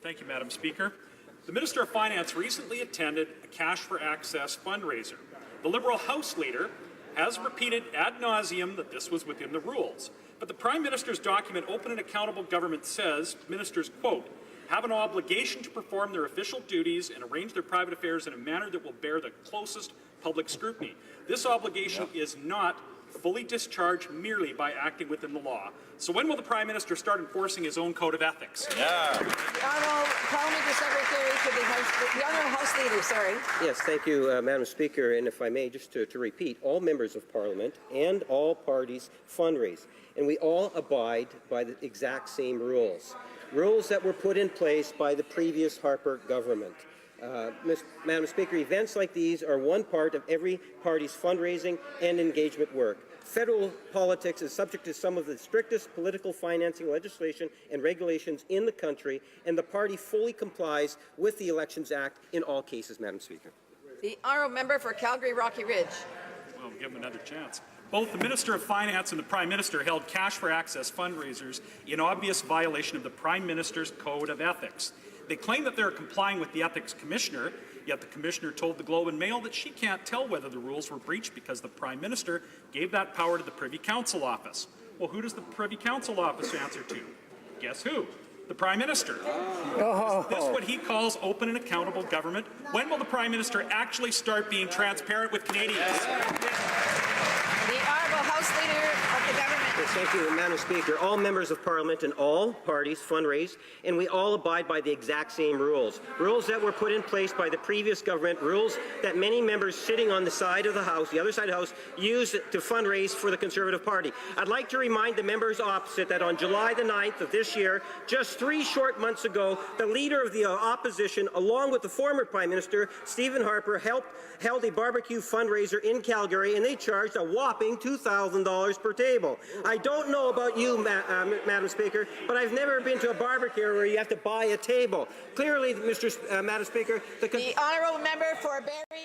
Thank you, Madam Speaker. The Minister of Finance recently attended a Cash for Access fundraiser. The Liberal House Leader has repeated ad nauseum that this was within the rules. But the Prime Minister's document, Open and Accountable Government, says ministers, quote, have an obligation to perform their official duties and arrange their private affairs in a manner that will bear the closest public scrutiny. This obligation is not fully discharged merely by acting within the law. So when will the Prime Minister start enforcing his own code of ethics? The Honourable Parliamentary Secretary to the Honourable House Leader, sorry. Yes, thank you, Madam Speaker. And if I may, just to repeat, all members of Parliament and all parties fundraise, and we all abide by the exact same rules. Rules that were put in place by the previous Harper government. Madam Speaker, events like these are one part of every party's fundraising and engagement work. Federal politics is subject to some of the strictest political financing legislation and regulations in the country, and the party fully complies with the Elections Act in all cases, Madam Speaker. The Honourable Member for Calgary Rocky Ridge. Well, we'll give him another chance. Both the Minister of Finance and the Prime Minister held Cash for Access fundraisers in obvious violation of the Prime Minister's Code of Ethics. They claim that they're complying with the Ethics Commissioner, yet the Commissioner told the Globe and Mail that she can't tell whether the rules were breached because the Prime Minister gave that power to the Privy Council Office. Well, who does the Privy Council Office answer to? Guess who? The Prime Minister. Is this what he calls open and accountable government? When will the Prime Minister actually start being transparent with Canadians? The Honourable House Leader of the Government. Thank you, Madam Speaker. All members of Parliament and all parties fundraise, and we all abide by the exact same rules. Rules that were put in place by the previous government, rules that many members sitting on the side of the House, the other side of the House, used to fundraise for the Conservative Party. I'd like to remind the members opposite that on July the 9th of this year, just 3 short months ago, the Leader of the Opposition, along with the former Prime Minister, Stephen Harper, held a barbecue fundraiser in Calgary, and they charged a whopping $2,000 per table. I don't know about you, Madam Speaker, but I've never been to a barbecue where you have to buy a table. Clearly, Madam Speaker, the Honourable Member for Barrie.